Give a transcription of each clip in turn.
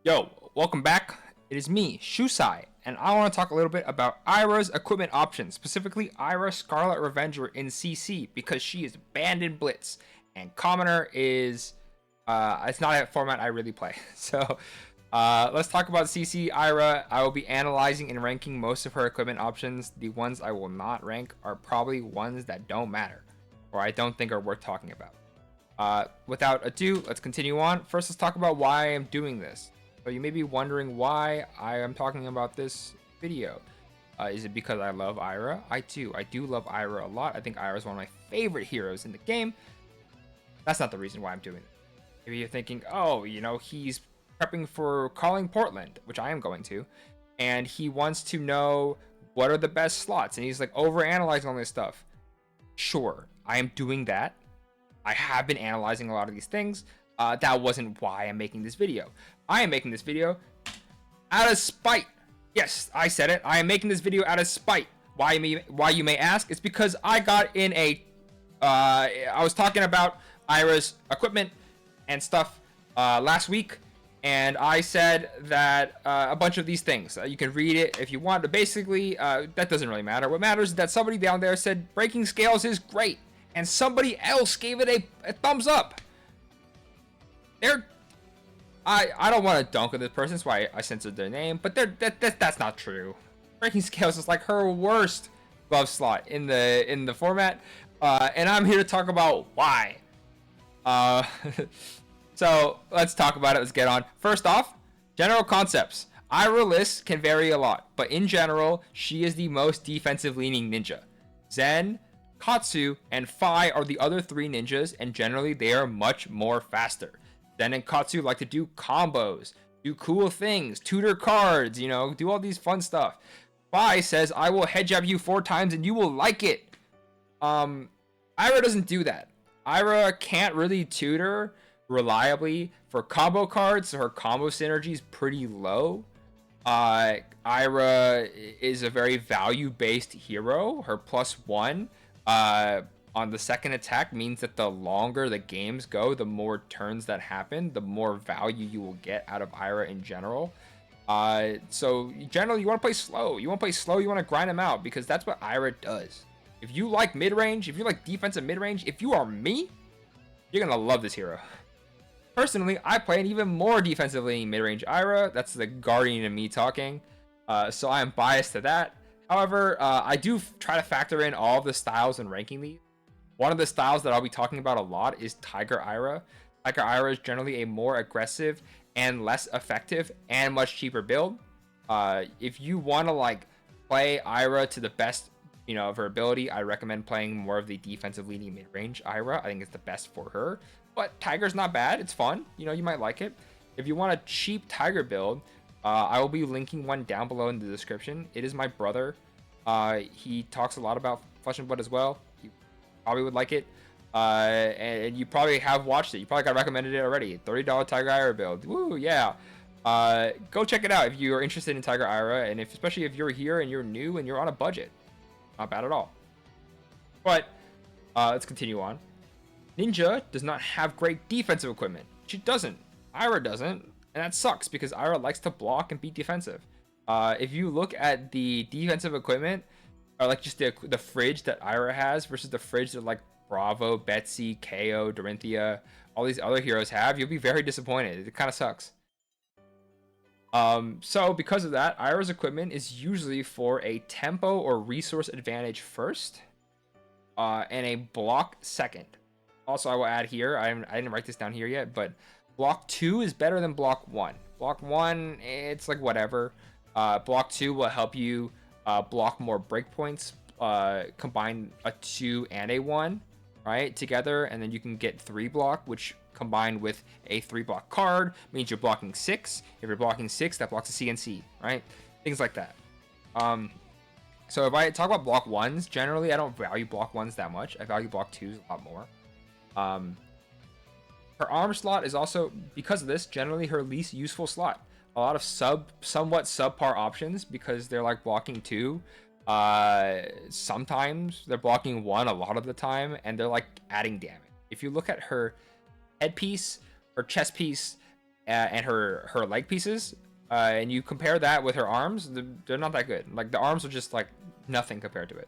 Yo, welcome back. It is me, Shusai, and I want to talk a little bit about Ira's equipment options, specifically Ira Scarlet Revenger in CC, because she is banned in Blitz, and Commoner is, it's not a format I really play. So, let's talk about CC Ira. I will be analyzing and ranking most of her equipment options. The ones I will not rank are probably ones that don't matter, or I don't think are worth talking about. Without ado, let's continue on. First, let's talk about why I am doing this. So you may be wondering why I am talking about this video. Is it because I love Ira? I do love Ira a lot. I think Ira is one of my favorite heroes in the game. That's not the reason why I'm doing it. Maybe you're thinking, oh, he's prepping for calling Portland, which I am going to, and he wants to know what are the best slots, and he's like over analyzing all this stuff. Sure, I am doing that. I have been analyzing a lot of these things. That wasn't why I'm making this video. I am making this video out of spite. Yes, I said it. I am making this video out of spite. Why you may ask? It's because I got in a I was talking about Ira's equipment and stuff last week, and I said that a bunch of these things. You can read it if you want, but basically that doesn't really matter. What matters is that somebody down there said breaking scales is great, and somebody else gave it a thumbs up. I don't want to dunk on this person, that's why I censored their name, but that's not true. Breaking scales is like her worst glove slot in the format, and I'm here to talk about why. So let's talk about it. Let's get on. First off, general concepts. Ira lists can vary a lot, but in general, she is the most defensive leaning ninja. Zen, Katsu, and Fi are the other three ninjas, and generally they are much more faster. Zen and Katsu like to do combos, do cool things, tutor cards, do all these fun stuff. Fi says, I will head jab you 4 times and you will like it. Ira doesn't do that. Ira can't really tutor reliably for combo cards, so her combo synergy is pretty low. Ira is a very value-based hero. Her +1 on the second attack means that the longer the games go, the more turns that happen, the more value you will get out of Ira in general. So generally, you want to play slow. You want to grind them out, because that's what Ira does. If you like mid-range, if you like defensive mid-range, if you are me, you're going to love this hero. Personally, I play an even more defensively mid-range Ira. That's the guardian in me talking. So I am biased to that. However, I do try to factor in all of the styles and ranking these. One of the styles that I'll be talking about a lot is Tiger Ira. Tiger Ira is generally a more aggressive and less effective and much cheaper build. If you want to play Ira to the best of her ability, I recommend playing more of the defensive leaning mid-range Ira. I think it's the best for her. But Tiger's not bad. It's fun. You might like it. If you want a cheap Tiger build, I will be linking one down below in the description. It is my brother. He talks a lot about Flesh and Blood as well. You probably would like it. And you probably have watched it. You probably got recommended it already. $30 Tiger Ira build. Woo, yeah. Go check it out if you are interested in Tiger Ira, and especially if you're here and you're new and you're on a budget. Not bad at all. But let's continue on. Ninja does not have great defensive equipment. She doesn't. Ira doesn't. And that sucks, because Ira likes to block and be defensive. If you look at the defensive equipment, or just the fridge that Ira has versus the fridge that Bravo, Betsy, KO, Dorinthia, all these other heroes have, you'll be very disappointed. It kind of sucks. So because of that, Ira's equipment is usually for a tempo or resource advantage first, and a block second. Also, I will add here, I didn't write this down here yet, but block 2 is better than block 1. Block 1, it's whatever. Block 2 will help you block more breakpoints, combine a 2 and a 1, right, together, and then you can get 3 block, which combined with a 3 block card means you're blocking 6. If you're blocking 6, that blocks a CNC, right? Things like that. So if I talk about block 1s, generally I don't value block 1s that much. I value block 2s a lot more. Her arm slot is also, because of this, generally her least useful slot. A lot of somewhat subpar options, because they're blocking 2. Sometimes they're blocking 1 a lot of the time, and they're adding damage. If you look at her headpiece, her chest piece, and her leg pieces, and you compare that with her arms, they're not that good. Like the arms are just like nothing compared to it.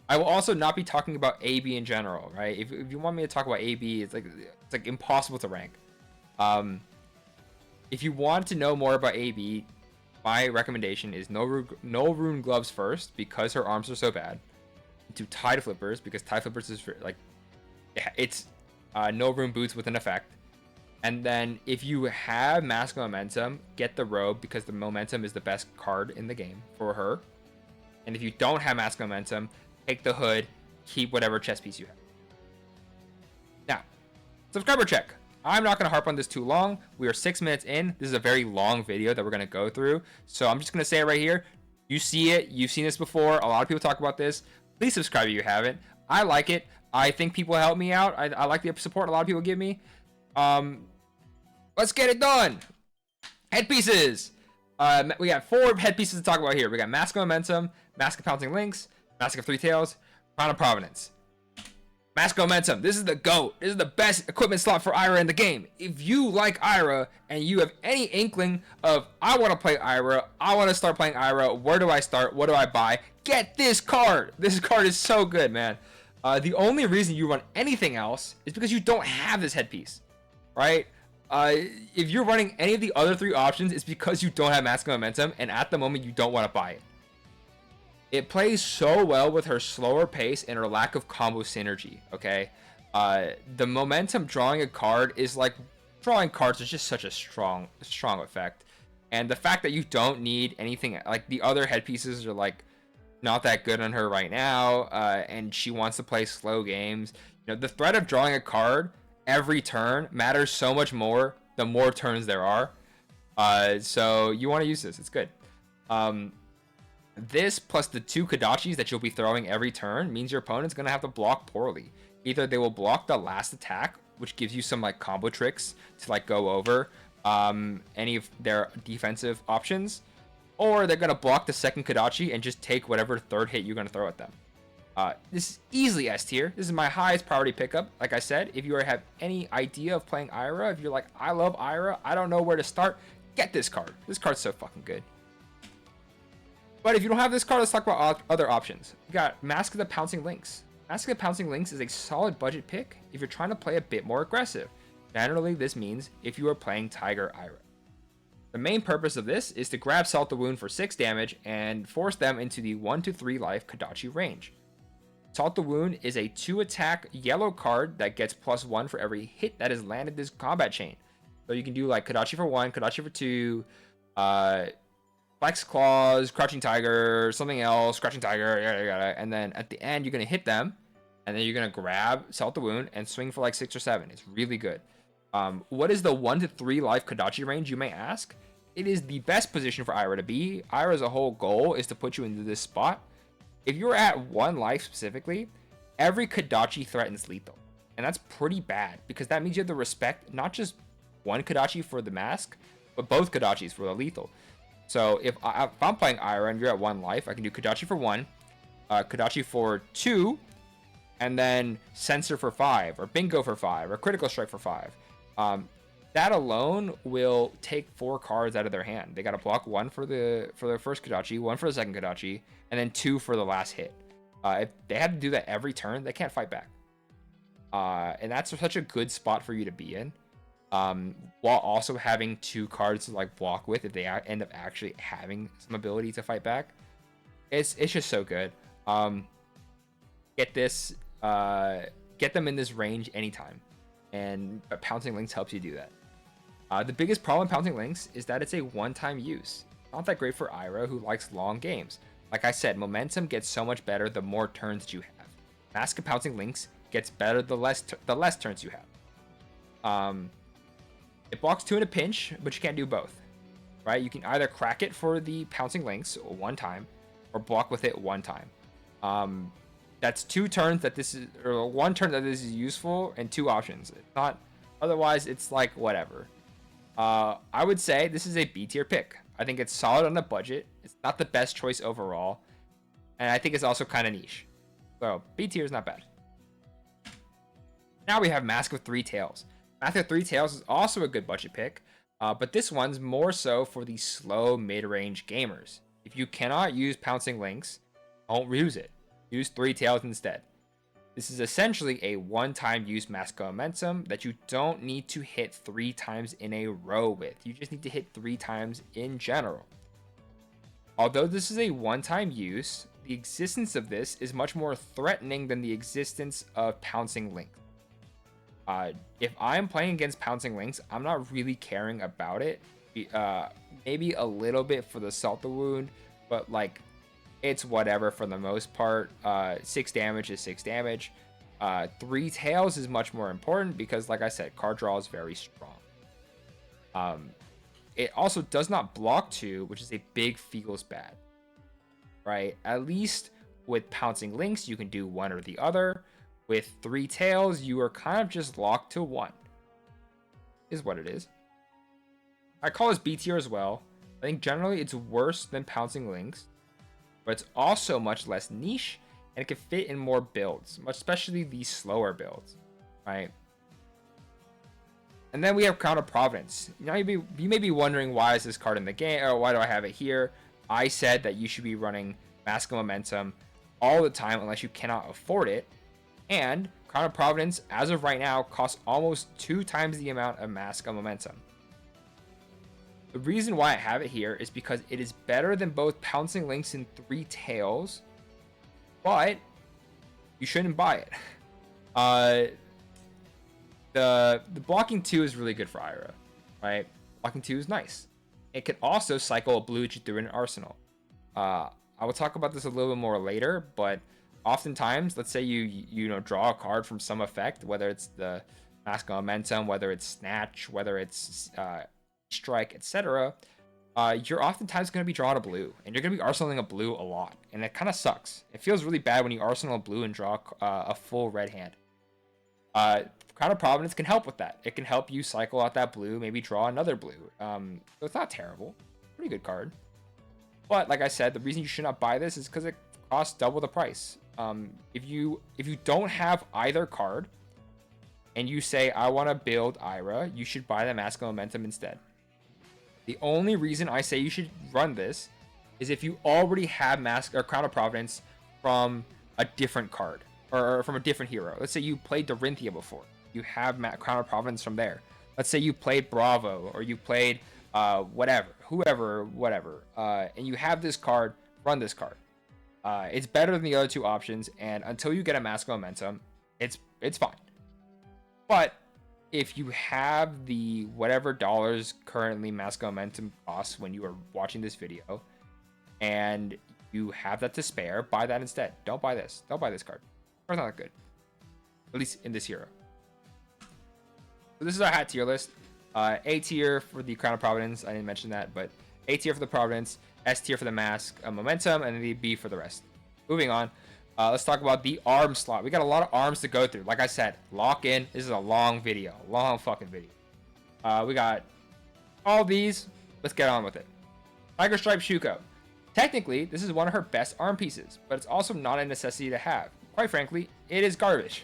I will also not be talking about AB in general, right? If you want me to talk about AB, it's like impossible to rank. If you want to know more about AB, my recommendation is no rune gloves first because her arms are so bad. To tide flippers because tide flippers is like it's no rune boots with an effect. And then if you have Mask of Momentum, get the robe because the momentum is the best card in the game for her. And if you don't have Mask of Momentum, take the hood, keep whatever chest piece you have. Now, subscriber check. I'm not going to harp on this too long. We are 6 minutes in. This is a very long video that we're going to go through. So I'm just going to say it right here. You see it. You've seen this before. A lot of people talk about this. Please subscribe if you haven't. I like it. I think people help me out. I like the support a lot of people give me. Let's get it done. Headpieces. We got 4 headpieces to talk about here. We got Mask of Momentum, Mask of Pouncing Lynx, Mask of Three Tails, Crown of Providence. Mask of Momentum. This is the GOAT. This is the best equipment slot for Ira in the game. If you like Ira and you have any inkling of, I want to play Ira, I want to start playing Ira, where do I start? What do I buy? Get this card. This card is so good, man. The only reason you run anything else is because you don't have this headpiece, right? If you're running any of the other 3 options, it's because you don't have Mask of Momentum, and at the moment, you don't want to buy it. It plays so well with her slower pace and her lack of combo synergy, okay? The momentum drawing a card is like drawing cards is just such a strong effect. And the fact that you don't need anything, like the other headpieces are like not that good on her right now, and she wants to play slow games. You know, the threat of drawing a card every turn matters so much more the more turns there are. So you want to use this. It's good. This plus the 2 Kodachis that you'll be throwing every turn means your opponent's going to have to block poorly. Either they will block the last attack, which gives you some like combo tricks to like go over any of their defensive options, or they're going to block the second Kodachi and just take whatever third hit you're going to throw at them. This is easily S tier. This is my highest priority pickup. Like I said, if you have any idea of playing Ira, if you're like, I love Ira, I don't know where to start, get this card. This card's so fucking good. But if you don't have this card, let's talk about other options. We got Mask of the Pouncing Lynx. Mask of the Pouncing Lynx is a solid budget pick if you're trying to play a bit more aggressive. Generally, this means if you are playing Tiger Ira. The main purpose of this is to grab Salt the Wound for 6 damage and force them into the 1 to 3 life Kodachi range. Salt the Wound is a 2 attack yellow card that gets +1 for every hit that is landed this combat chain. So you can do like Kodachi for 1, Kodachi for 2, Flex Claws, Crouching Tiger, something else, Crouching Tiger, yada, yada. And then at the end, you're going to hit them, and then you're going to grab Salt the Wound and swing for like 6 or 7. It's really good. What is the 1 to 3 life Kodachi range, you may ask? It is the best position for Ira to be. Ira's whole goal is to put you into this spot. If you're at 1 life specifically, every Kodachi threatens lethal. And that's pretty bad, because that means you have to respect not just 1 Kodachi for the mask, but both Kodachis for the lethal. So if I'm playing Ira and you're at 1 life, I can do Kodachi for 1, Kodachi for 2, and then Censor for 5, or Bingo for 5, or Critical Strike for 5. That alone will take 4 cards out of their hand. They got to block 1 for the first Kodachi, 1 for the second Kodachi, and then 2 for the last hit. If they had to do that every turn, they can't fight back. And that's such a good spot for you to be in. While also having 2 cards to like block with if they end up actually having some ability to fight back. It's just so good. Get them in this range anytime, and Pouncing Lynx helps you do that. The biggest problem with Pouncing Lynx is that it's a one-time use. Not that great for Ira, who likes long games. Like I said, momentum gets so much better the more turns you have. Mask of Pouncing Lynx gets better the less turns you have. It blocks 2 in a pinch, but you can't do both, right? You can either crack it for the Pouncing Lynx 1 time, or block with it 1 time. That's 2 turns that this is, or 1 turn that this is useful, and 2 options. It's not, otherwise it's like whatever. I would say this is a B tier pick. I think it's solid on a budget. It's not the best choice overall, and I think it's also kind of niche. So B tier is not bad. Now we have Mask of Three Tails. Mask of Three Tails is also a good budget pick. But this one's more so for the slow mid-range gamers. If you cannot use Pouncing Links, don't use it. Use Three Tails instead. This is essentially a one-time use Mask of Momentum that you don't need to hit 3 times in a row with. You just need to hit 3 times in general. Although this is a one-time use, the existence of this is much more threatening than the existence of Pouncing Links. If I'm playing against Pouncing Links, I'm not really caring about it. Maybe a little bit for the Salt the Wound, but like, it's whatever for the most part. 6 damage is 6 damage. 3 Tails is much more important because, like I said, card draw is very strong. It also does not block 2, which is a big feels bad, right? At least with Pouncing Links, you can do one or the other. With 3 Tails, you are kind of just locked to 1. Is what it is. I call this B tier as well. I think generally it's worse than Pouncing Links, but it's also much less niche, and it can fit in more builds, especially the slower builds, right? And then we have Crown of Providence. Now you may be wondering, why is this card in the game, or why do I have it here? I said that you should be running Mask of Momentum all the time unless you cannot afford it. And Crown of Providence, as of right now, costs almost 2 times the amount of Mask of Momentum. The reason why I have it here is because it is better than both Pouncing Links and 3 Tails, but you shouldn't buy it. The blocking 2 is really good for Ira, right? Blocking 2 is nice. It can also cycle a blue that you threw in an arsenal. I will talk about this a little bit more later, but oftentimes, let's say you know, draw a card from some effect, whether it's the Mask of Momentum, whether it's Snatch, whether it's Strike, etc. You're oftentimes going to be drawing a blue, and you're going to be arsenaling a blue a lot, and it kind of sucks. It feels really bad when you arsenal a blue and draw a full red hand. Crown of Providence can help with that. It can help you cycle out that blue, maybe draw another blue. So it's not terrible. Pretty good card. But like I said, the reason you should not buy this is because it costs double the price. If you don't have either card and you say, I want to build Ira, you should buy the Mask of Momentum instead. The only reason I say you should run this is if you already have Mask or Crown of Providence from a different card or from a different hero. Let's say you played Dorinthia before. You have Crown of Providence from there. Let's say you played Bravo or you played whoever, and you have this card, run this card. It's better than the other 2 options, and until you get a Mask of Momentum, it's fine. But if you have the whatever dollars currently Mask of Momentum costs when you are watching this video, and you have that to spare, buy that instead. Don't buy this. Don't buy this card. It's not that good. At least in this hero. So this is our hat tier list. A tier for the Crown of Providence. I didn't mention that, but A tier for the Providence, S tier for the Mask of Momentum, and then the B for the rest. Moving on. Let's talk about the arm slot. We got a lot of arms to go through. Like I said, lock in. This is a long video. Long fucking video. We got all these. Let's get on with it. Tiger Stripe Shuko. Technically, this is one of her best arm pieces, but it's also not a necessity to have. Quite frankly, it is garbage.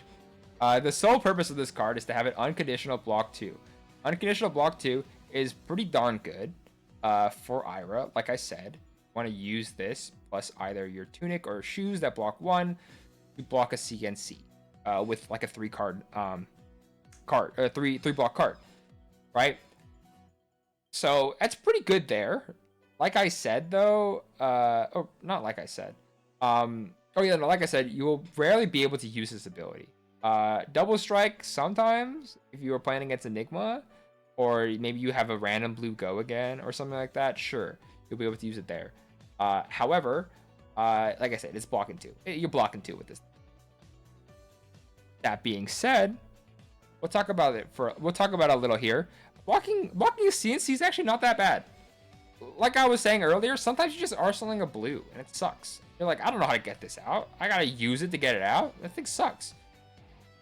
The sole purpose of this card is to have an unconditional block 2. Unconditional block 2 is pretty darn good for Ira. Like I said, you want to use this plus either your tunic or shoes that block 1 to block a CNC with like a 3 block card, right? So that's pretty good there. Like I said though, oh, not like I said. Like I said, you will rarely be able to use this ability. Double strike sometimes if you are playing against Enigma, or maybe you have a random blue go again or something like that. Sure, you'll be able to use it there. However, like I said, it's blocking 2. You're blocking 2 with this. That being said, we'll talk about it a little here. Blocking a CNC is actually not that bad. Like I was saying earlier, sometimes you're just arsenaling a blue and it sucks. You're like, I don't know how to get this out. I gotta use it to get it out. That thing sucks.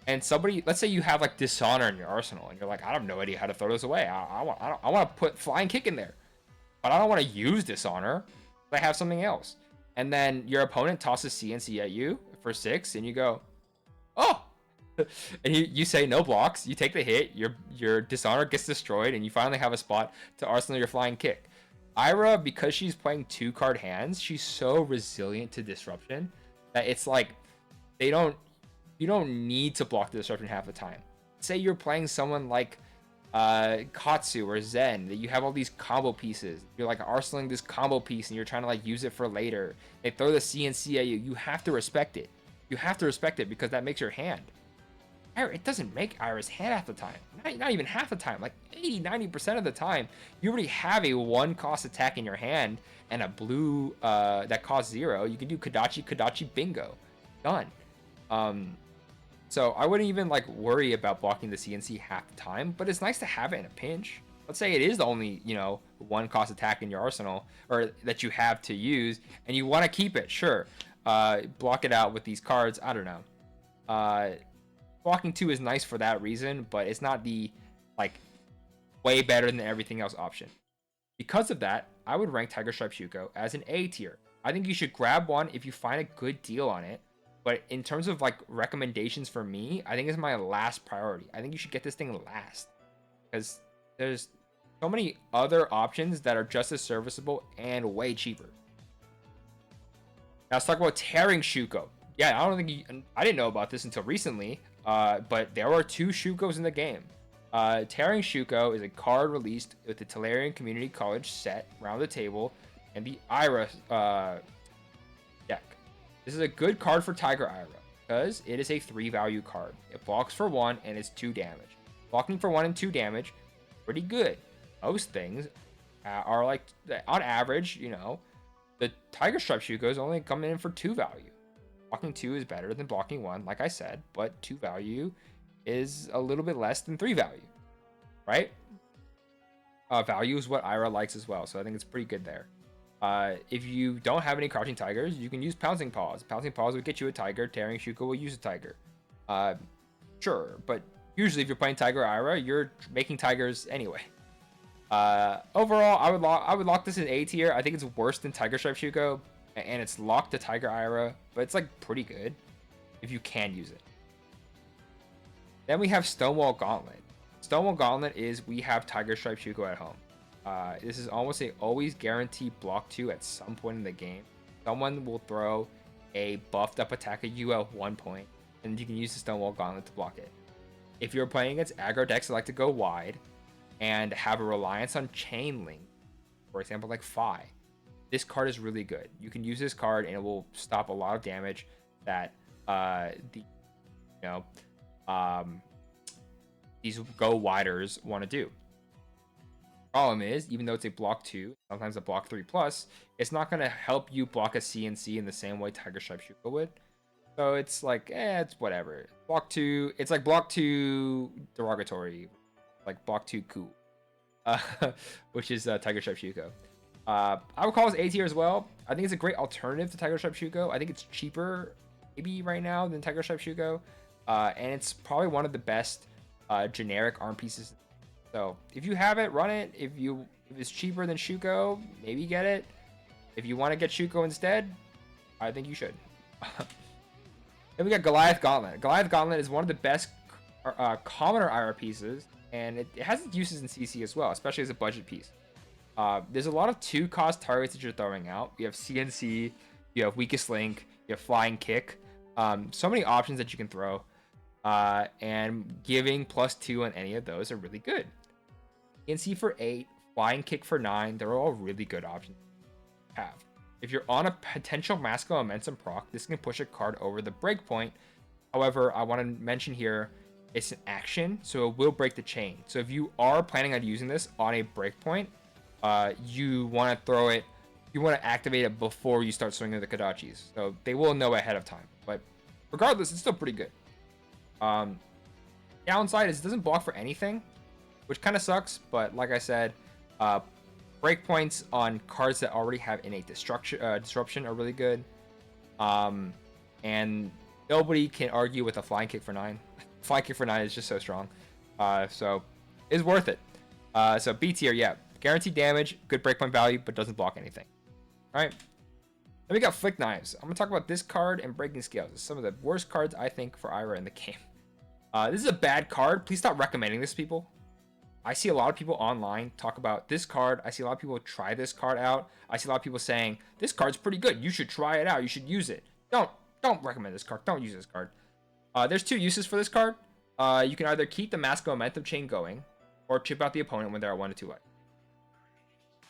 And somebody, let's say you have like Dishonor in your arsenal, and you're like, I have no idea how to throw this away. I want to put Flying Kick in there, but I don't want to use Dishonor. I have something else. And then your opponent tosses CNC at you for 6, and you go, oh, And you say no blocks, you take the hit, your dishonor gets destroyed, and you finally have a spot to arsenal your flying kick. Ira, because she's playing 2-card hands, she's so resilient to disruption that it's like you don't need to block the disruption half the time. Say you're playing someone like Katsu or Zen, that you have all these combo pieces. You're like arsenaling this combo piece and you're trying to like use it for later. They throw the CNC at you. You have to respect it. You have to respect it because that makes your hand. It doesn't make Ira's hand half the time. Not even half the time. Like 80-90% of the time, you already have a 1-cost attack in your hand and a blue that costs 0. You can do Kodachi, bingo. Done. So I wouldn't even like worry about blocking the CNC half the time, but it's nice to have it in a pinch. Let's say it is the only, 1-cost attack in your arsenal or that you have to use and you want to keep it, sure. Block it out with these cards. I don't know. Blocking 2 is nice for that reason, but it's not the like way better than everything else option. Because of that, I would rank Tiger Stripe Shuko as an A tier. I think you should grab one if you find a good deal on it. But in terms of like recommendations for me, I think it's my last priority. I think you should get this thing last because there's so many other options that are just as serviceable and way cheaper. Now let's talk about Tearing Shuko. Yeah, I didn't know about this until recently. But there are 2 Shukos in the game. Tearing Shuko is a card released with the Tolarian Community College set, Round the Table, and the Ira deck. This is a good card for Tiger Ira because it is a 3-value card. It blocks for 1 and it's 2 damage. Blocking for 1 and 2 damage, pretty good. Most things are like, on average, the Tiger Stripe Shukos only come in for 2 value. Blocking 2 is better than blocking 1, like I said, but 2 value is a little bit less than 3 value, right? Value is what Ira likes as well, so I think it's pretty good there. If you don't have any Crouching Tigers, you can use Pouncing Paws. Pouncing Paws will get you a Tiger. Tearing Shuko will use a Tiger. Sure, but usually if you're playing Tiger Ira, you're making Tigers anyway. Overall, I would lock this in A tier. I think it's worse than Tiger Stripe Shuko, and it's locked to Tiger Ira, but it's like pretty good if you can use it. Then we have Stonewall Gauntlet. Stonewall Gauntlet is we have Tiger Stripe Shuko at home. This is almost a always guaranteed block 2 at some point in the game. Someone will throw a buffed up attack at you at one point, and you can use the Stonewall Gauntlet to block it. If you're playing against aggro decks that like to go wide and have a reliance on Chain Link, for example, like Phi, this card is really good. You can use this card and it will stop a lot of damage that these go widers want to do. Problem is, even though it's a block 2, sometimes a block 3+, it's not going to help you block a CNC in the same way Tiger Stripe Shuko would. So it's like, it's whatever. Block 2, it's like block 2 derogatory, like block 2 cool, which is Tiger Stripe Shuko. I would call this A tier as well. I think it's a great alternative to Tiger Stripe Shuko. I think it's cheaper, maybe right now, than Tiger Stripe Shuko. And it's probably one of the best generic Armpieces. So if you have it, run it. If it's cheaper than Shuko, maybe get it. If you want to get Shuko instead, I think you should. Then we got Goliath Gauntlet. Goliath Gauntlet is one of the best commoner Ira pieces, and it has its uses in CC as well, especially as a budget piece. There's a lot of 2-cost targets that you're throwing out. You have CNC, you have Weakest Link, you have Flying Kick. So many options that you can throw. And giving +2 on any of those are really good. CNC for 8, Flying Kick for 9, they're all really good options to have. If you're on a potential Mask of Momentum proc, this can push a card over the breakpoint. However, I want to mention here, it's an action, so it will break the chain. So if you are planning on using this on a breakpoint, you want to throw it, you want to activate it before you start swinging the Kodachis. So they will know ahead of time. But regardless, it's still pretty good. Downside is it doesn't block for anything, which kind of sucks. But like I said, breakpoints on cards that already have innate disruption are really good. And nobody can argue with a Flying Kick for 9. Flying Kick for 9 is just so strong. So it's worth it. So B tier, yeah. Guaranteed damage, good breakpoint value, but doesn't block anything. All right. Then we got Flick Knives. I'm going to talk about this card and Breaking Scales. It's some of the worst cards, I think, for Ira in the game. This is a bad card. Please stop recommending this to people. I see a lot of people online talk about this card. I see a lot of people try this card out. I see a lot of people saying this card's pretty good. You should try it out. You should use it. Don't recommend this card. Don't use this card. There's two uses for this card. You can either keep the Mask of Momentum chain going, or chip out the opponent when they're at 1 to 2 life.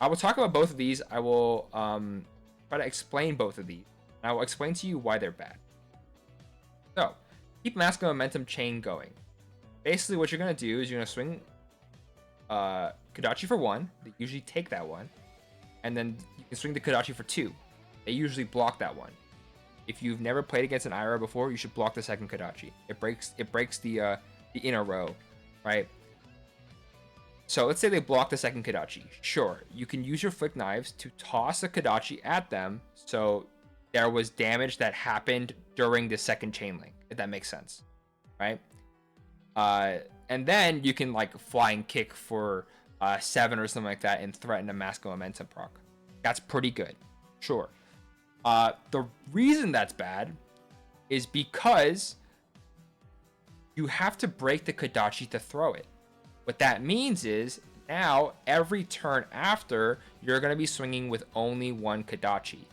I will talk about both of these. I will try to explain both of these. And I will explain to you why they're bad. So, keep Mask of Momentum chain going. Basically, what you're going to do is you're going to swing Kodachi for 1. They usually take that one. And then you can swing the Kodachi for 2. They usually block that one. If you've never played against an Ira before, you should block the second Kodachi. It breaks the inner row, right? So let's say they block the second Kodachi. Sure, you can use your Flick Knives to toss a Kodachi at them, so there was damage that happened during the second chain link, if that makes sense, right? And then you can like flying kick for 7 or something like that and threaten a Mask of Momentum proc. That's pretty good, sure. The reason that's bad is because you have to break the Kodachi to throw it. What that means is now every turn after, you're going to be swinging with only one Kodachi.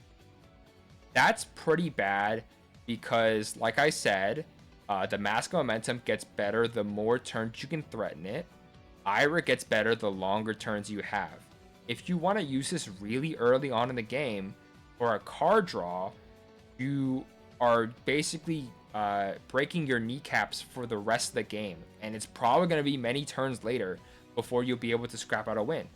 That's pretty bad because, like I said, the Mask of Momentum gets better the more turns you can threaten it. Ira gets better the longer turns you have. If you want to use this really early on in the game for a card draw, you are basically breaking your kneecaps for the rest of the game, and it's probably going to be many turns later before you'll be able to scrap out a win.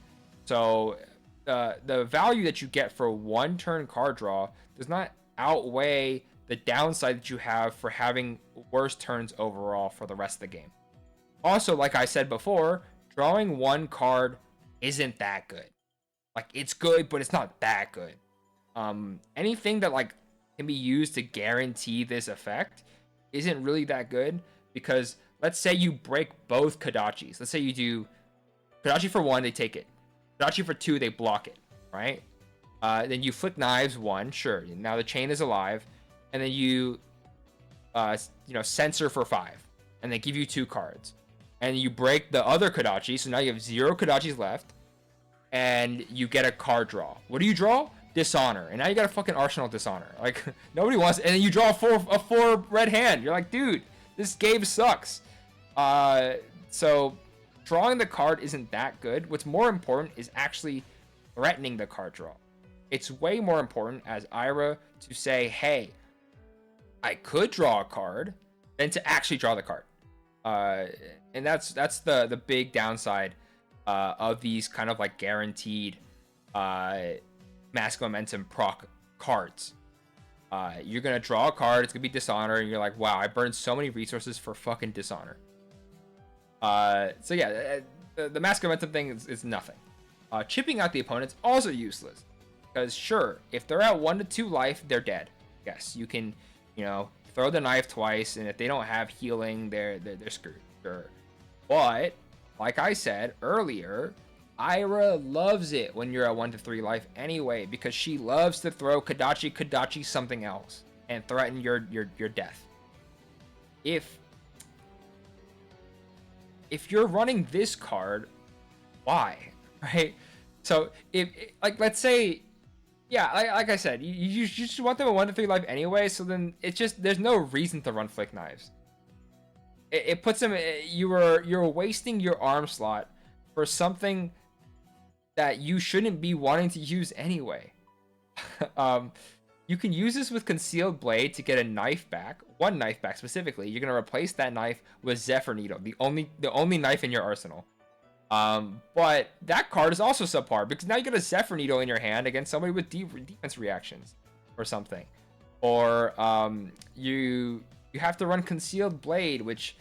So the value that you get for one turn card draw does not outweigh the downside that you have for having worse turns overall for the rest of the game. Also, like I said before, drawing one card isn't that good. Like, it's good, but it's not that good. Anything that like can be used to guarantee this effect isn't really that good, because let's say you break both Kodachis. Let's say you do Kodachi for 1, they take it. Kodachi for 2, they block it, right? Then you Flick Knives 1, sure. Now the chain is alive, and then you censor for 5, and they give you 2 cards, and you break the other Kodachi, so now you have 0 Kodachis left, and you get a card draw. What do you draw? Dishonor, and now you got a fucking arsenal of Dishonor. Like, nobody wants it. And then you draw a four red hand. You're like, dude, this game sucks. So drawing the card isn't that good. What's more important is actually threatening the card draw. It's way more important as Ira to say, hey, I could draw a card, than to actually draw the card. And that's the big downside of these kind of like guaranteed Mask Momentum proc cards. You're gonna draw a card, it's gonna be Dishonor, and you're like, wow, I burned so many resources for fucking Dishonor. So yeah, the Mask Momentum thing is nothing. Chipping out the opponent's also useless, because sure, if they're at 1 to 2 life, they're dead. Yes, you can, throw the knife twice, and if they don't have healing, they're screwed. Sure, but like I said earlier, Ira loves it when you're at 1 to 3 life anyway, because she loves to throw Kodachi something else and threaten your death. If you're running this card, why? Right? So if like, let's say, yeah, like I said, you just want them at 1 to 3 life anyway, so then it's just, there's no reason to run Flick Knives. It puts them, you're wasting your arm slot for something that you shouldn't be wanting to use anyway. You can use this with Concealed Blade to get a knife back, one knife back specifically. You're gonna replace that knife with Zephyr Needle, the only knife in your arsenal. But that card is also subpar, because now you get a Zephyr Needle in your hand against somebody with defense reactions or something. Or you have to run Concealed Blade, which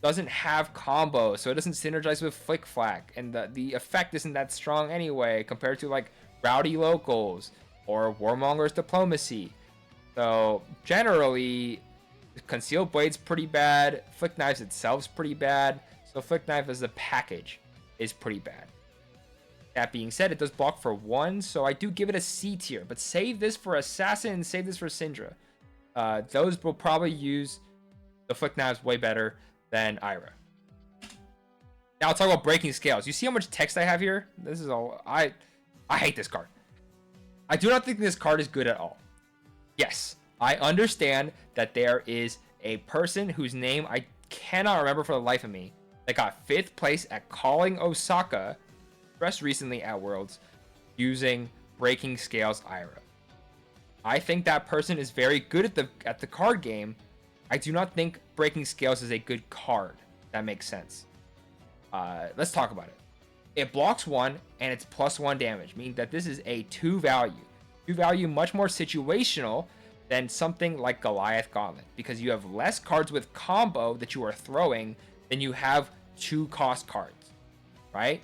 doesn't have combo, so it doesn't synergize with Flick Flack, and the effect isn't that strong anyway compared to like Rowdy Locals or Warmonger's Diplomacy. So generally, Concealed Blade's pretty bad, Flick Knives itself's pretty bad, so Flick Knife as a package is pretty bad. That being said, it does block for 1, so I do give it a C tier, but save this for Assassin and save this for Syndra. Those will probably use the Flick Knives way better. than Ira. Now let's talk about breaking scales. You see how much text I have here? This is all I hate this card. I do not think this card is good at all. Yes, I understand that there is a person whose name I cannot remember for the life of me that got 5th place at calling Osaka just recently at Worlds using breaking scales Ira. I think that person is very good at the card game. I do not think breaking scales is a good card. That makes sense. Let's talk about it. It blocks 1 and it's +1 damage, meaning that this is a 2 value. 2 value, much more situational than something like Goliath Gauntlet, because you have less cards with combo that you are throwing than you have 2 cost cards, right?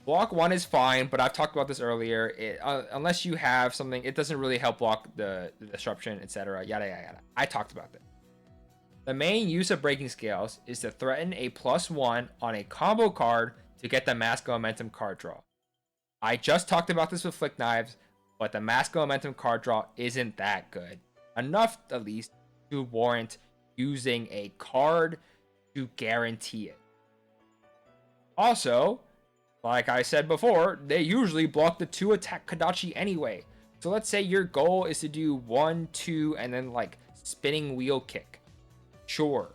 Block 1 is fine, but I've talked about this earlier. Unless you have something, it doesn't really help block the disruption, etc. Yada yada yada. I talked about that. The main use of breaking scales is to threaten a +1 on a combo card to get the Mask of Momentum card draw. I just talked about this with Flick Knives, but the Mask of Momentum card draw isn't that good. Enough, at least, to warrant using a card to guarantee it. Also, like I said before, they usually block the 2 attack Kodachi anyway. So let's say your goal is to do 1, 2, and then like spinning wheel kick. Sure,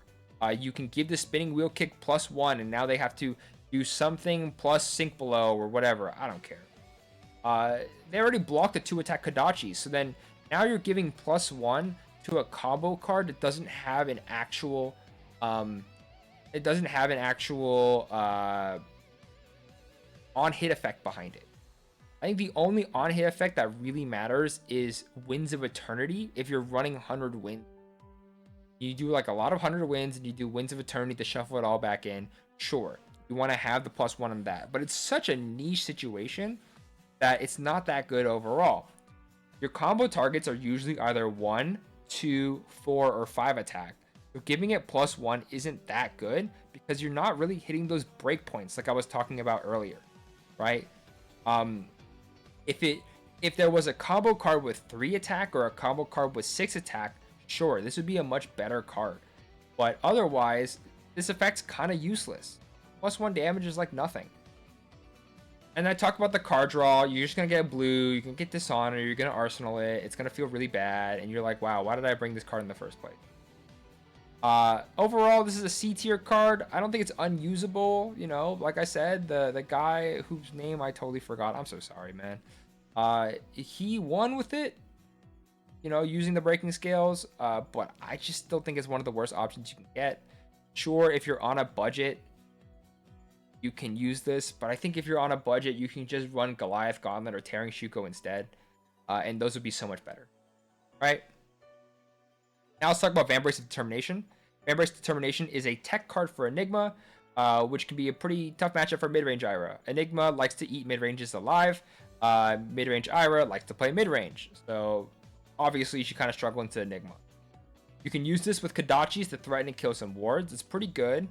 you can give the spinning wheel kick +1, and now they have to do something plus sink below or whatever. I don't care. They already blocked the 2 attack Kodachi, so then now you're giving +1 to a combo card that doesn't have an actual, on-hit effect behind it. I think the only on-hit effect that really matters is Winds of Eternity. If you're running 100 Winds, you do like a lot of 100 Winds and you do Winds of Eternity to shuffle it all back in. Sure, you want to have the +1 on that, but it's such a niche situation that it's not that good overall. Your combo targets are usually either 1, 2, 4, or 5 attack. So giving it +1 isn't that good because you're not really hitting those breakpoints like I was talking about earlier, right? If there was a combo card with 3 attack or a combo card with 6 attack, sure, this would be a much better card. But otherwise, this effect's kind of useless. +1 damage is like nothing. And I talk about the card draw. You're just going to get a blue. You can get Dishonor. You're going to Arsenal it. It's going to feel really bad. And you're like, wow, why did I bring this card in the first place? Overall, this is a C tier card. I don't think it's unusable. You know, like I said, the guy whose name I totally forgot. I'm so sorry, man. He won with it, you know, using the breaking scales. But I just still think it's one of the worst options you can get. Sure, if you're on a budget, you can use this, but I think if you're on a budget, you can just run Goliath Gauntlet or Tearing Shuko instead, and those would be so much better, right? Now let's talk about Vambrace of Determination. Vambrace of Determination is a tech card for Enigma, which can be a pretty tough matchup for mid-range Ira. Enigma likes to eat mid-ranges alive. Mid-range Ira likes to play mid-range, so obviously she kind of struggle into Enigma. You can use this with Kodachis to threaten and kill some wards. It's pretty good.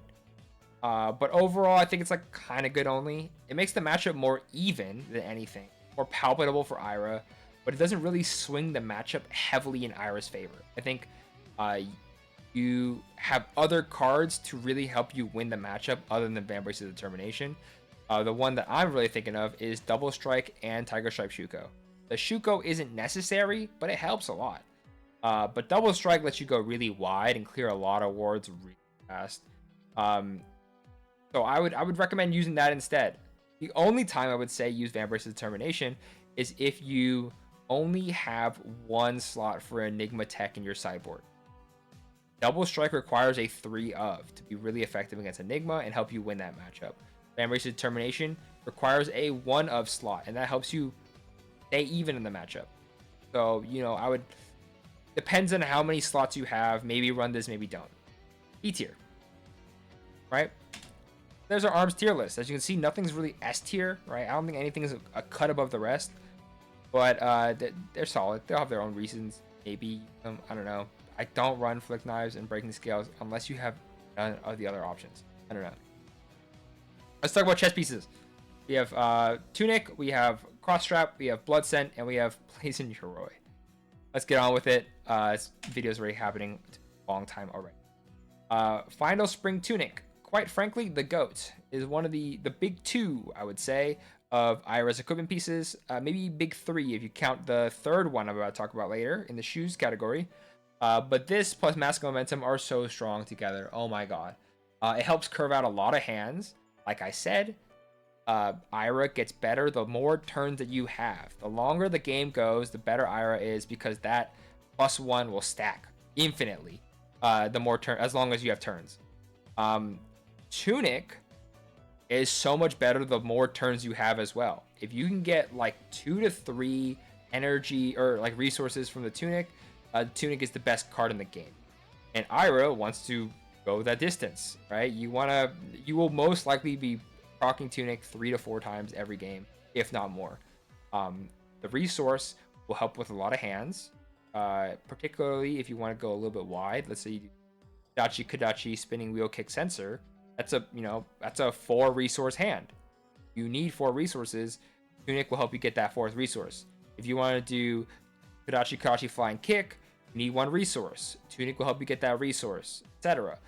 But overall, I think it's like kind of good only. It makes the matchup more even than anything, more palpable for Ira, but it doesn't really swing the matchup heavily in Ira's favor. I think you have other cards to really help you win the matchup other than Vambrace's Determination. The one that I'm really thinking of is Double Strike and Tiger Stripe Shuko. The Shuko isn't necessary, but it helps a lot. But Double Strike lets you go really wide and clear a lot of wards really fast. So I would recommend using that instead. The only time I would say use Vambrace's Determination is if you only have 1 slot for Enigma Tech in your sideboard. Double Strike requires a 3 of to be really effective against Enigma and help you win that matchup. Vambrace's Determination requires a 1 of slot, and that helps you stay even in the matchup. So, you know, I would... Depends on how many slots you have. Maybe run this, maybe don't. E tier. Right? There's our arms tier list. As you can see, nothing's really S tier, right? I don't think anything is a cut above the rest. But they're solid. They'll have their own reasons. Maybe, I don't know. I don't run Flick Knives and Breaking Scales unless you have none of the other options. I don't know. Let's talk about Chestpieces. We have Tunic, we have Cross Strap, we have Blood Scent, and we have Blazing Yoroi. Let's get on with it. This video's already happening a long time already. Final Spring Tunic. Quite frankly, the GOAT is one of the big two, I would say, of Ira's equipment pieces. Maybe big three if you count the third one I'm about to talk about later in the shoes category. But this plus Mask Momentum are so strong together. Oh my god. It helps curve out a lot of hands. Like I said, Ira gets better the more turns that you have. The longer the game goes, the better Ira is because that +1 will stack infinitely. The more turn, as long as you have turns. Tunic is so much better the more turns you have as well. If you can get like 2 to 3 energy or like resources from the Tunic, Tunic is the best card in the game. And Ira wants to go that distance, right? You will most likely be proccing Tunic 3 to 4 times every game, if not more. The resource will help with a lot of hands, particularly if you want to go a little bit wide. Let's say you do Dachi Kadachi Spinning Wheel Kick Sensor. That's a 4 resource hand. You need 4 resources. Tunic will help you get that 4th resource. If you want to do Kadachi Kadachi Flying Kick, you need 1 resource. Tunic will help you get that resource, etc.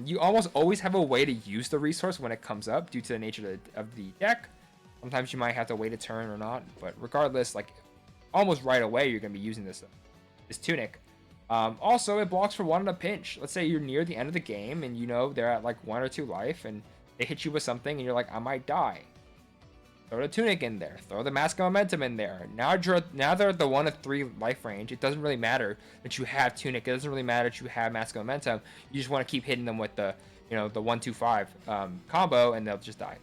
You almost always have a way to use the resource when it comes up due to the nature of the deck. Sometimes you might have to wait a turn or not, but regardless, like almost right away you're going to be using this Tunic. Also, it blocks for 1 in a pinch. Let's say you're near the end of the game and you know they're at like 1 or 2 life and they hit you with something and you're like, I might die. Throw the Tunic in there. Throw the Mask of Momentum in there. Now they're at the 1 to 3 life range. It doesn't really matter that you have Tunic. It doesn't really matter that you have Mask of Momentum. You just want to keep hitting them with the, the 1-2-5 combo and they'll just die.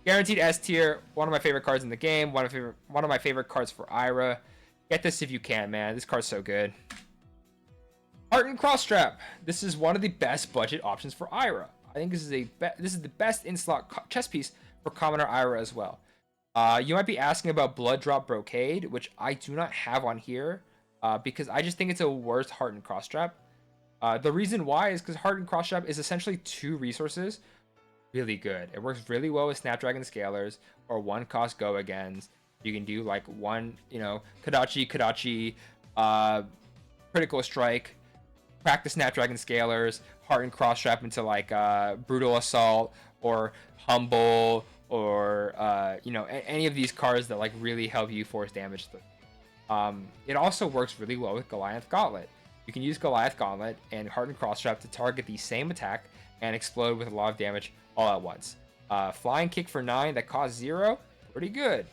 Guaranteed S tier. One of my favorite cards in the game. One of my favorite cards for Ira. Get this if you can, man. This card's so good. Heart and Cross Strap. This is one of the best budget options for Ira. I think this is the best in-slot chest piece for Commoner Ira as well. You might be asking about Blood Drop Brocade, which I do not have on here because I just think it's a worse Heart and Cross Strap. The reason why is because Heart and Cross Strap is essentially 2 resources. Really good. It works really well with Snapdragon Scalers or 1-cost Go-Agains. You can do like 1, Kadachi, Critical Strike, crack the Snapdragon Scalers, Heart and Cross Strap into like Brutal Assault or Humble or any of these cards that like really help you force damage. It also works really well with Goliath Gauntlet. You can use Goliath Gauntlet and Heart and Cross Strap to target the same attack and explode with a lot of damage all at once. Flying Kick for 9 that costs 0, pretty good.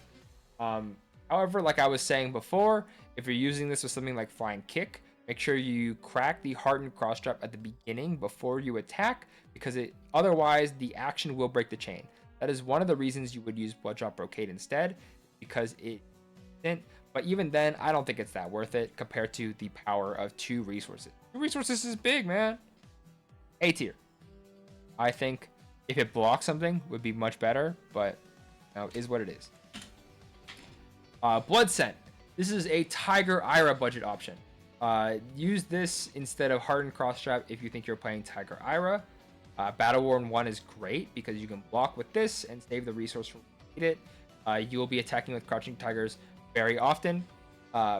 However, like I was saying before, if you're using this with something like Flying Kick, make sure you crack the Heart and Cross Strap at the beginning before you attack, because otherwise the action will break the chain. That is one of the reasons you would use Blood Drop Brocade instead, because it didn't. But even then, I don't think it's that worth it compared to the power of 2 resources. 2 resources is big, man. A tier. I think if it blocks something, would be much better, but is what it is. Blood Scent. This is a Tiger Ira budget option. Use this instead of Heart and Cross Strap if you think you're playing Tiger Ira. Battle Worn 1 is great because you can block with this and save the resource from it. You will be attacking with Crouching Tigers very often,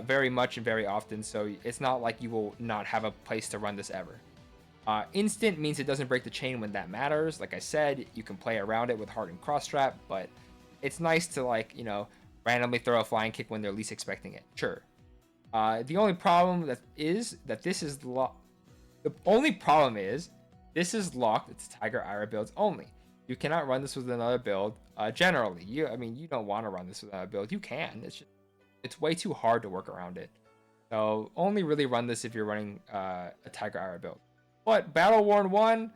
very much and very often, so it's not like you will not have a place to run this ever. Instant means it doesn't break the chain when that matters. Like I said, you can play around it with Heart and Cross Strap, but it's nice to randomly throw a Flying Kick when they're least expecting it. Sure. The only problem this is locked. The only problem is this is locked. It's Tiger Ira builds only. You cannot run this with another build. Generally, you don't want to run this with another build. You can. It's way too hard to work around it. So only really run this if you're running a Tiger Ira build. But Battle Worn 1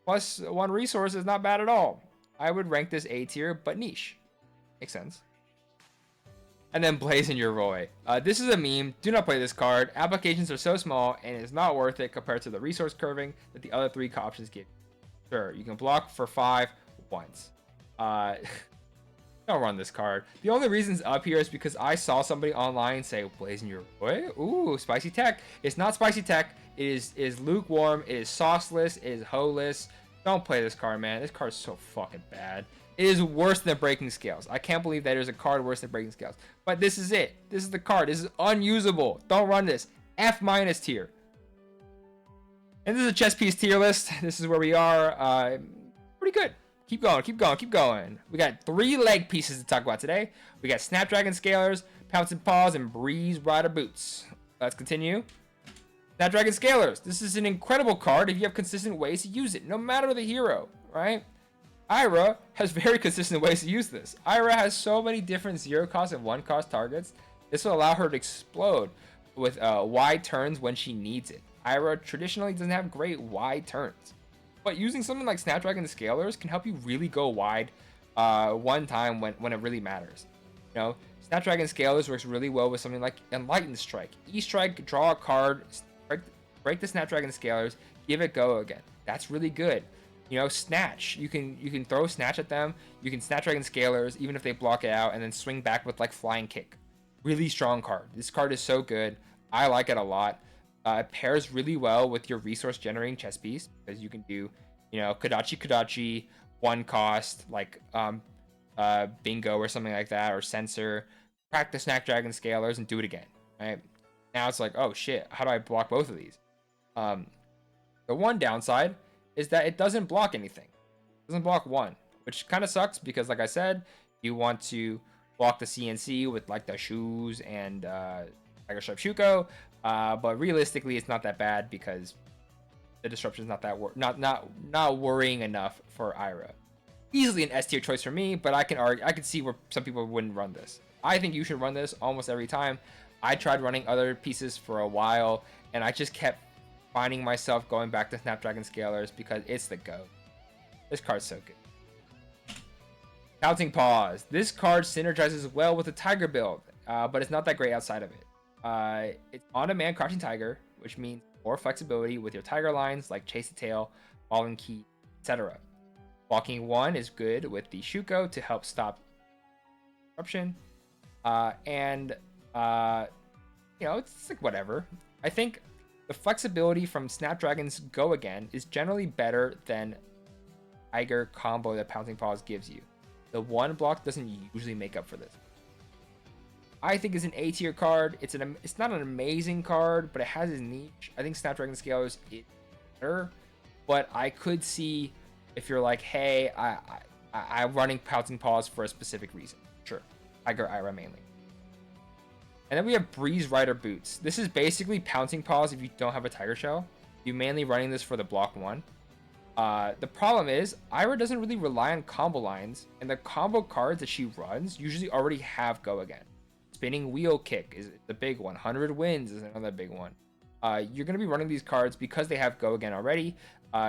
plus 1 resource is not bad at all. I would rank this A tier, but niche. Makes sense. And then Blazing Your Roy. This is a meme. Do not play this card. Applications are so small and it's not worth it compared to the resource curving that the other 3 options give. Sure, you can block for 5 once. Don't run this card. The only reason it's up here is because I saw somebody online say Blazing Your Roy. Ooh, spicy tech. It's not spicy tech. It is lukewarm. It is sauceless. It is hoeless. Don't play this card, man. This card's so fucking bad. It is worse than Breaking Scales. I can't believe that there's a card worse than Breaking Scales. But this is it. This is the card. This is unusable. Don't run this. F- tier. And this is a chess piece tier list. This is where we are. Pretty good. Keep going, keep going, keep going. We got 3 leg pieces to talk about today. We got Snapdragon Scalers, Pouncing Paws, and Breeze Rider Boots. Let's continue. Snapdragon Scalers. This is an incredible card if you have consistent ways to use it, no matter the hero, right? Ira has very consistent ways to use this. Ira has so many different 0 cost and 1 cost targets. This will allow her to explode with wide turns when she needs it. Ira traditionally doesn't have great wide turns, but using something like Snapdragon Scalers can help you really go wide one time when it really matters. You know, Snapdragon Scalers works really well with something like Enlightened Strike. E-Strike, draw a card, break the Snapdragon Scalers, give it go again. That's really good. You know, Snatch. You can throw Snatch at them. You can Snapdragon Scalers even if they block it out, and then swing back with like Flying Kick. Really strong card. This card is so good. I like it a lot. It pairs really well with your resource generating chess piece because you can do, you know, Kodachi, 1 cost, like Bingo or something like that, or Censor. Practice Snapdragon Scalers and do it again, right? Now it's like, oh shit, how do I block both of these? The one downside is that it doesn't block anything. It doesn't block 1, which kind of sucks because, like I said, you want to block the CNC with like the shoes and Tiger Stripe Shuko, but realistically, it's not that bad because the disruption is not that not worrying enough for Ira. Easily an S tier choice for me, but I can see where some people wouldn't run this. I think you should run this almost every time. I tried running other pieces for a while, and I just kept finding myself going back to Snapdragon Scalers because it's the GOAT. This card's so good. Pouncing Paws. This card synergizes well with the Tiger build, but it's not that great outside of it. It's on-demand Crouching Tiger, which means more flexibility with your Tiger lines like Chase the Tail, Ball and Key, etc. Blocking 1 is good with the Shuko to help stop disruption. You know, it's like whatever. I think the flexibility from Snapdragon's Go Again is generally better than Tiger combo that Pouncing Paws gives you. The 1 block doesn't usually make up for this. I think it's an A tier card. It's not an amazing card, but it has its niche. I think Snapdragon Scalers is better, but I could see if you're like, hey, I'm running Pouncing Paws for a specific reason. Sure, Tiger Ira mainly. And then we have Breeze Rider Boots. This is basically Pouncing Paws if you don't have a Tiger Shell. You're mainly running this for the block 1. The problem is, Ira doesn't really rely on combo lines, and the combo cards that she runs usually already have Go Again. Spinning Wheel Kick is the big one. 100 Wins is another big one. You're going to be running these cards because they have Go Again already.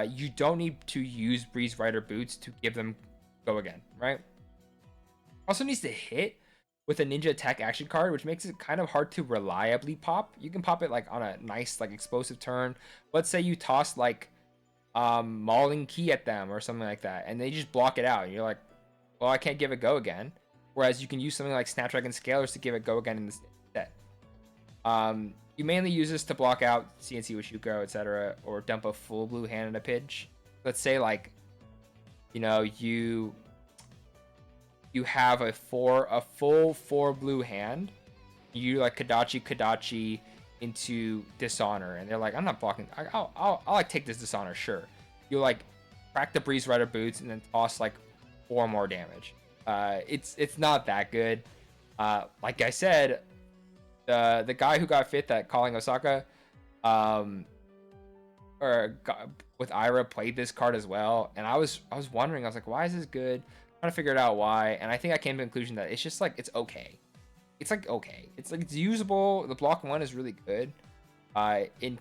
You don't need to use Breeze Rider Boots to give them Go Again, right? Also needs to hit with a Ninja Attack action card, which makes it kind of hard to reliably pop. You can pop it like on a nice like explosive turn. Let's say you toss like Mauling Key at them or something like that, and they just block it out. And you're like, well, I can't give it Go Again. Whereas you can use something like Snapdragon Scalers to give it Go Again in the set. You mainly use this to block out CNC with Shuko, etc., or dump a full blue hand in a pitch. Let's say like, you know, you have a full 4 blue hand. You like Kodachi into Dishonor, and they're like, I'm not blocking. I'll like take this Dishonor, sure. You like crack the Breeze Rider Boots and then toss like 4 more damage. It's not that good. Like I said, the guy who got fit at Calling Osaka, with Ira played this card as well, and I was wondering, I was like, why is this good? Trying to figure it out why, and I think I came to the conclusion that it's just like it's okay. It's like okay. It's like it's usable. The block 1 is really good. In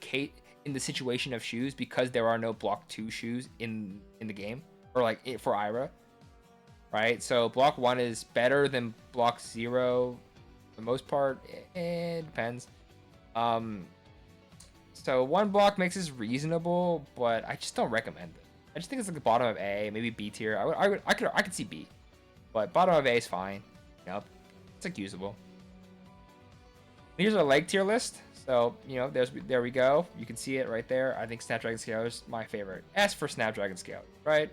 the situation of shoes, because there are no block 2 shoes in the game, or like for Ira. Right, so block 1 is better than block 0 for the most part. It depends. So 1 block makes this reasonable, but I just don't recommend it. I just think it's like the bottom of A, maybe B tier. I could see B, but bottom of A is fine. Yep, it's like usable. Here's our leg tier list. So you know, there we go. You can see it right there. I think Snapdragon Scalers is my favorite. S for Snapdragon Scalers, right?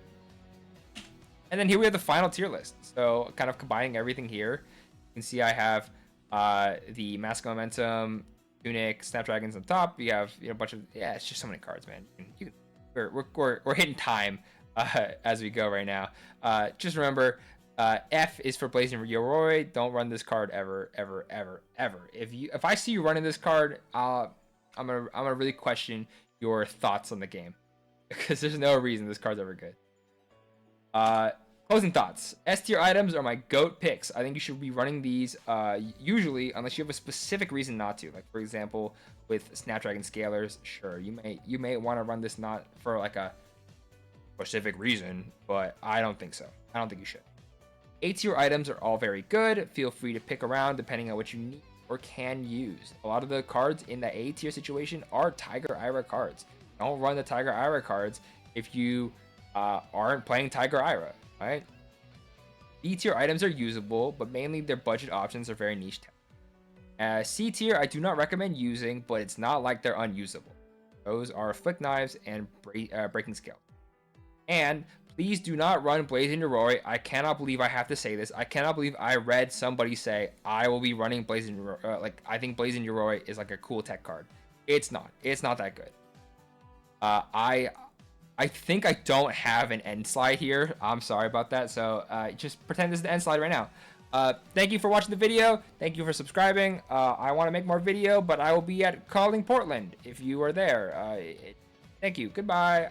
And then here we have the final tier list. So kind of combining everything here. You can see I have the Mask Momentum, Tunic, Snapdragons on top. You have a bunch of it's just so many cards, man. We're hitting time as we go right now. Just remember, F is for Blazing Yoroi. Don't run this card ever. If I see you running this card, I'm gonna really question your thoughts on the game because there's no reason this card's ever good. Closing thoughts. S tier items are my GOAT picks. I think you should be running these usually unless you have a specific reason not to. Like for example, with Snapdragon Scalers, sure, you may want to run this not for like a specific reason, but I don't think so. I don't think you should. A tier items are all very good. Feel free to pick around depending on what you need or can use. A lot of the cards in the A tier situation are Tiger Ira cards. Don't run the Tiger Ira cards if you aren't playing Tiger Ira. Right? B tier items are usable, but mainly their budget options are very niche. C tier I do not recommend using, but it's not like they're unusable. Those are Flick Knives and Breaking Scale. And please do not run Blazing Yoroi. I cannot believe I have to say this. I cannot believe I read somebody say I will be running Blazing Yoroi. Like I think Blazing Yoroi is like a cool tech card. It's not. It's not that good. I think I don't have an end slide here. I'm sorry about that. So just pretend this is the end slide right now. Thank you for watching the video. Thank you for subscribing. I want to make more video, but I will be at Calling Portland if you are there. Thank you. Goodbye.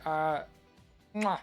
Mwah.